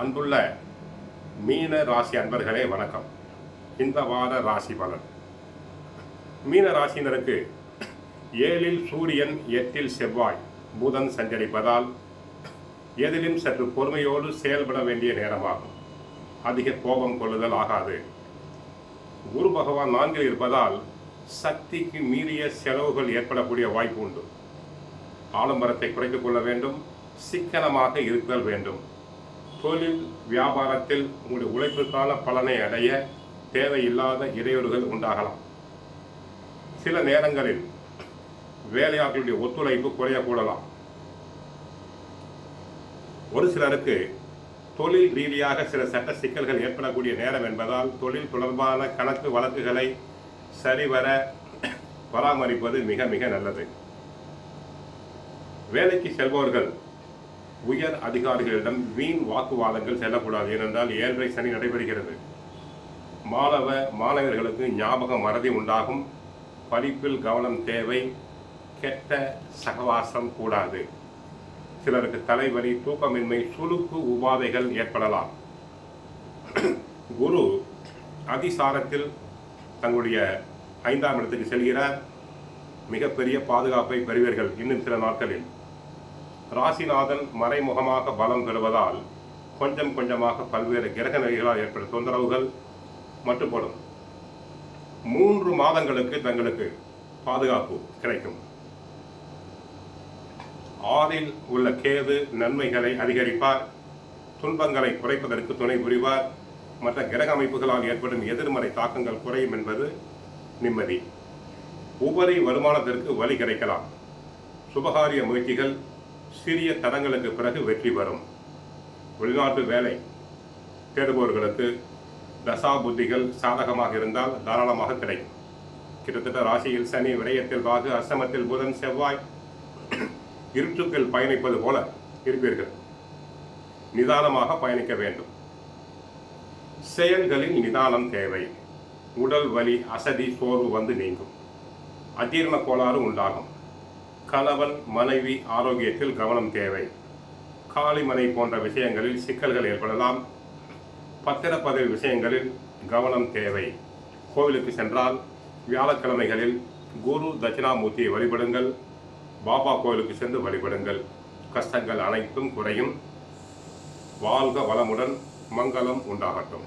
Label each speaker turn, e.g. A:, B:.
A: அன்புள்ள மீன ராசி அன்பர்களே வணக்கம். இந்த வார ராசி பலன். மீன ராசினருக்கு 7ல் சூரியன் 8ல் செவ்வாய் புதன் சஞ்சரிப்பதால் எதிலும் சற்று பொறுமையோடு செயல்பட வேண்டிய நேரமாகும். அதிக கோபம் கொள்ளுதல் ஆகாது. குரு பகவான் 4ல் இருப்பதால் சக்திக்கு மீறிய செலவுகள் ஏற்படக்கூடிய வாய்ப்பு உண்டு. ஆடம்பரத்தை குறைத்துக் கொள்ள வேண்டும். சிக்கனமாக இருத்தல் வேண்டும். தொழில் வியாபாரத்தில் உங்களுடைய உழைப்புக்கான பலனை அடைய தேவையில்லாத இடையூறுகள் உண்டாகலாம். சில நேரங்களில் வேலையாட்களுடைய ஒத்துழைப்பு குறையக்கூடலாம். ஒரு சிலருக்கு தொழில் ரீதியாக சில சட்ட சிக்கல்கள் ஏற்படக்கூடிய நேரம் என்பதால் தொழில் தொடர்பான கணக்கு வழக்குகளை சரிவர பராமரிப்பது மிக மிக நல்லது. வேலைக்கு செல்பவர்கள் உயர் அதிகாரிகளிடம் வீண் வாக்குவாதங்கள் செல்லக்கூடாது. ஏனென்றால் 7.5 சனி நடைபெறுகிறது. மாணவர்களுக்கு ஞாபக மறதி உண்டாகும். படிப்பில் கவனம் தேவை. கெட்ட சகவாசம் கூடாது. சிலருக்கு தலைவலி, தூக்கமின்மை, சுளுக்கு உபாதைகள் ஏற்படலாம். குரு அதிசாரத்தில் தங்களுடைய 5ஆம் இடத்துக்கு செல்கிறார். மிகப்பெரிய பாதுகாப்பை பெறுவீர்கள் இன்னும் சில நாட்களில். ராசிநாதன் மறைமுகமாக பலம் பெறுவதால் கொஞ்சம் கொஞ்சமாக பல்வேறு கிரக நிலைகளால் ஏற்படும் தொந்தரவுகள் மட்டுப்படும். 3 மாதங்களுக்கு தங்களுக்கு பாதுகாப்பு கிடைக்கும். 6ல் உள்ள கேது நன்மைகளை அதிகரிப்பார். துன்பங்களை குறைப்பதற்கு துணை புரிவார். மற்ற கிரக அமைப்புகளால் ஏற்படும் எதிர்மறை தாக்கங்கள் குறையும் என்பது நிம்மதி. உபரி வருமானத்திற்கு வழி கிடைக்கலாம். சுபகாரிய முயற்சிகள் சிறிய தடங்களுக்கு பிறகு வெற்றி பெறும். வெளிநாட்டு வேலை தேடுபவர்களுக்கு தசா புத்திகள் சாதகமாக இருந்தால் தாராளமாக கிடைக்கும். கிட்டத்தட்ட ராசியில் சனி, விரயத்தில் ராகு, அஷ்டமத்தில் புதன், செவ்வாய் இருட்டுக்கள் பயணிப்பது போல இருப்பீர்கள். நிதானமாக பயணிக்க வேண்டும். செயல்களில் நிதானம் தேவை. உடல் வலி, அசதி, சோர்வு வந்து நீங்கும். அஜீரண கோளாறு உண்டாகும். கணவன் மனைவி ஆரோக்கியத்தில் கவனம் தேவை. காளிமனை போன்ற விஷயங்களில் சிக்கல்கள் ஏற்படலாம். பத்திரப்பதிவு விஷயங்களில் கவனம் தேவை. கோவிலுக்கு சென்றால் வியாழக்கிழமைகளில் குரு தட்சிணாமூர்த்தியை வழிபடுங்கள். பாபா கோவிலுக்கு சென்று வழிபடுங்கள். கஷ்டங்கள் அனைத்தும் குறையும். வாழ்க வளமுடன். மங்களம் உண்டாகட்டும்.